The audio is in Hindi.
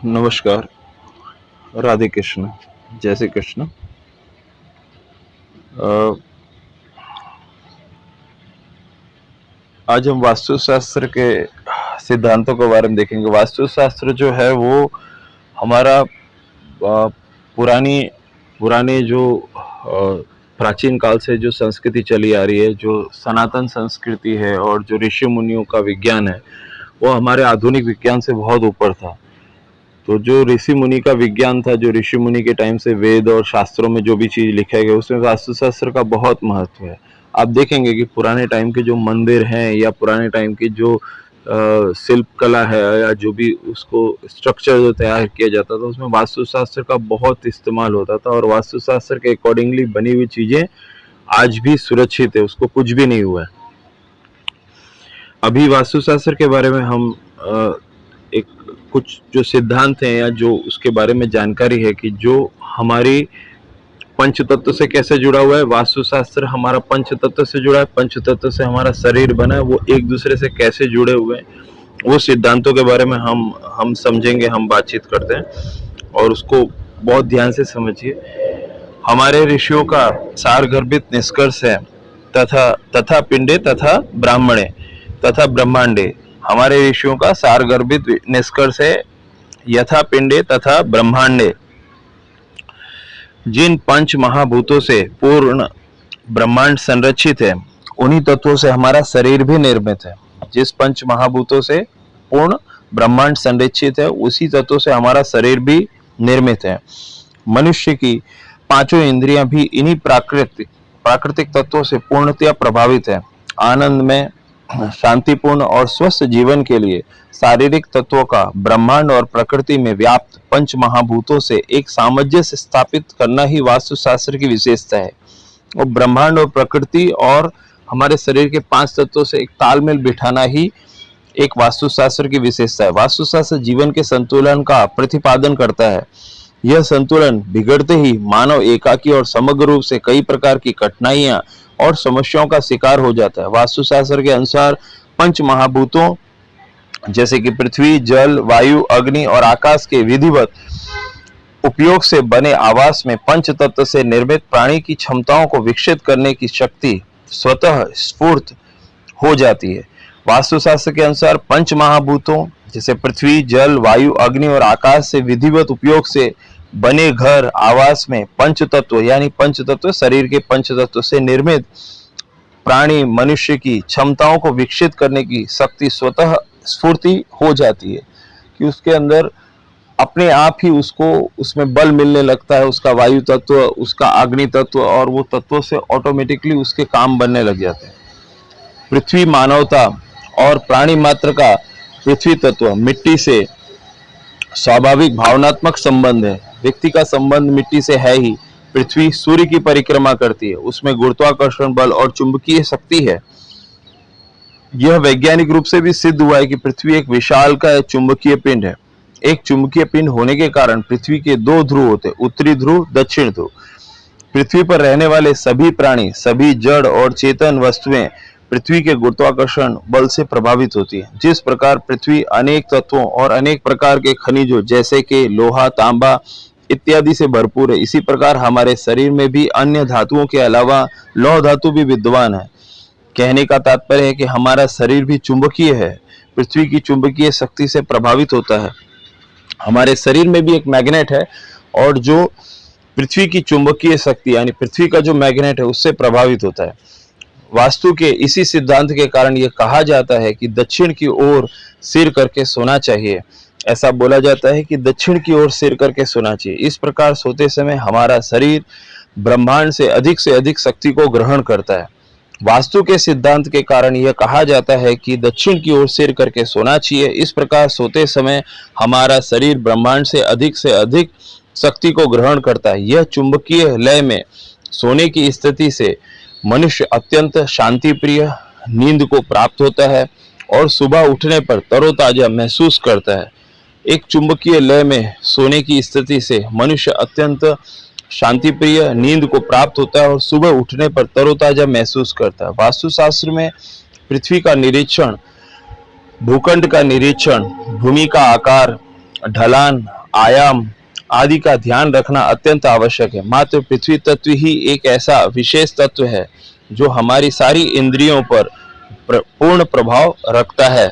नमस्कार। राधे कृष्ण। जय श्री कृष्ण। अ, आज हम वास्तुशास्त्र के सिद्धांतों के बारे में देखेंगे। वास्तुशास्त्र जो है वो हमारा पुरानी पुराने जो प्राचीन काल से जो संस्कृति चली आ रही है, जो सनातन संस्कृति है और जो ऋषि मुनियों का विज्ञान है, वो हमारे आधुनिक विज्ञान से बहुत ऊपर था। तो जो ऋषि मुनि का विज्ञान था, जो ऋषि मुनि के टाइम से वेद और शास्त्रों में जो भी चीज लिखा गया, उसमें वास्तुशास्त्र का बहुत महत्व है। आप देखेंगे कि पुराने टाइम के जो मंदिर हैं या पुराने टाइम की जो शिल्प कला है या जो भी उसको स्ट्रक्चर जो तैयार किया जाता था, उसमें वास्तुशास्त्र का बहुत इस्तेमाल होता था और वास्तुशास्त्र के अकॉर्डिंगली बनी हुई चीजें आज भी सुरक्षित है, उसको कुछ भी नहीं हुआ है। अभी वास्तुशास्त्र के बारे में हम एक कुछ जो सिद्धांत हैं या जो उसके बारे में जानकारी है कि जो हमारी पंच तत्व से कैसे जुड़ा हुआ है। वास्तुशास्त्र हमारा पंच तत्व से जुड़ा है, पंच तत्व से हमारा शरीर बना है, वो एक दूसरे से कैसे जुड़े हुए हैं, वो सिद्धांतों के बारे में हम समझेंगे, हम बातचीत करते हैं और उसको बहुत ध्यान से समझिए। हमारे ऋषियों का सारगर्भित निष्कर्ष है तथा पिंडे तथा ब्राह्मणे तथा ब्रह्मांडे। हमारे ऋषियों का सारगर्भित निष्कर्ष है यथा पिंडे तथा ब्रह्मांडे। जिन पंच महाभूतों से पूर्ण ब्रह्मांड संरक्षित है, उन्हीं तत्वों से हमारा शरीर भी निर्मित है। जिस पंच महाभूतों से पूर्ण ब्रह्मांड संरक्षित है, उसी तत्वों से हमारा शरीर भी निर्मित है। मनुष्य की पांचों इंद्रियां भी इन्हीं प्राकृतिक तत्वों से पूर्णतया प्रभावित है। आनंद में शांतिपूर्ण और स्वस्थ जीवन के लिए शारीरिक तत्वों का ब्रह्मांड और प्रकृति में व्याप्त पंच महाभूतों से एक सामंजस्य स्थापित करना ही वास्तुशास्त्र की विशेषता है। और ब्रह्मांड और प्रकृति और हमारे शरीर के पांच तत्वों से एक तालमेल बिठाना ही एक वास्तुशास्त्र की विशेषता है। वास्तुशास्त्र जीवन के संतुलन का प्रतिपादन करता है। यह संतुलन बिगड़ते ही मानव एकाकी और समग्र रूप से कई प्रकार की कठिनाइयां और समस्याओं का शिकार हो जाता है। वास्तुशास्त्र के अनुसार पंच महाभूतों जैसे कि पृथ्वी, जल, वायु, अग्नि और आकाश के विधिवत उपयोग से बने आवास में पंच तत्व से निर्मित प्राणी की क्षमताओं को विकसित करने की शक्ति स्वतः स्फूर्त हो जाती है। वास्तुशास्त्र के अनुसार पंच महाभूतों जैसे पृथ्वी, जल, वायु, अग्नि और आकाश से विधिवत उपयोग से बने घर आवास में पंच तत्व यानी पंच तत्व शरीर के पंच तत्व से निर्मित प्राणी मनुष्य की क्षमताओं को विकसित करने की शक्ति स्वतः स्फूर्ति हो जाती है कि उसके अंदर अपने आप ही उसको उसमें बल मिलने लगता है। उसका वायु तत्व, उसका अग्नि तत्व और वो तत्वों से ऑटोमेटिकली उसके काम बनने लग जाते हैं। पृथ्वी मानवता और प्राणी मात्र का पृथ्वी तत्व मिट्टी से स्वाभाविक भावनात्मक संबंध है। व्यक्ति का संबंध मिट्टी से है ही। पृथ्वी सूर्य की परिक्रमा करती है, उसमें गुरुत्वाकर्षण बल और चुंबकीय शक्ति है। यह वैज्ञानिक रूप से भी सिद्ध हुआ है कि पृथ्वी एक विशालकाय चुंबकीय पिंड है। एक चुंबकीय पिंड होने के कारण पृथ्वी के दो ध्रुव होते हैं, उत्तरी ध्रुव, दक्षिण ध्रुव। पृथ्वी पर रहने वाले सभी प्राणी, सभी जड़ और चेतन वस्तुएं पृथ्वी के गुरुत्वाकर्षण बल से प्रभावित होती है। जिस प्रकार पृथ्वी अनेक तत्वों और अनेक प्रकार के खनिजों जैसे कि लोहा, तांबा इत्यादि से भरपूर है, इसी प्रकार हमारे शरीर में भी अन्य धातुओं के अलावा लौह धातु भी विद्यमान है। कहने का तात्पर्य है कि हमारा शरीर भी चुंबकीय है, पृथ्वी की चुंबकीय शक्ति से प्रभावित होता है। हमारे शरीर में भी एक मैग्नेट है और जो पृथ्वी की चुंबकीय शक्ति यानी पृथ्वी का जो मैग्नेट है उससे प्रभावित होता है। वास्तु के इसी सिद्धांत के कारण यह कहा जाता है कि दक्षिण की ओर सिर करके सोना चाहिए। ऐसा बोला जाता है कि दक्षिण की ओर सिर करके सोना चाहिए। इस प्रकार सोते समय हमारा शरीर ब्रह्मांड से अधिक शक्ति को ग्रहण करता है। वास्तु के सिद्धांत के कारण यह कहा जाता है कि दक्षिण की ओर सिर करके सोना चाहिए। इस प्रकार सोते समय हमारा शरीर ब्रह्मांड से अधिक शक्ति को ग्रहण करता है। यह चुंबकीय लय में सोने की स्थिति से मनुष्य अत्यंत शांति प्रिय नींद को प्राप्त होता है और सुबह उठने पर तरोताजा महसूस करता है। एक चुंबकीय लय में सोने की स्थिति से मनुष्य अत्यंत शांति प्रिय नींद को प्राप्त होता है और सुबह उठने पर तरोताजा महसूस करता है। वास्तुशास्त्र में पृथ्वी का निरीक्षण, भूखंड का निरीक्षण, भूमि का आकार ढलान, आयाम आदि का ध्यान रखना अत्यंत आवश्यक है। मात्र पृथ्वी तत्व ही एक ऐसा विशेष तत्व है जो हमारी सारी इंद्रियों पर पूर्ण प्रभाव रखता है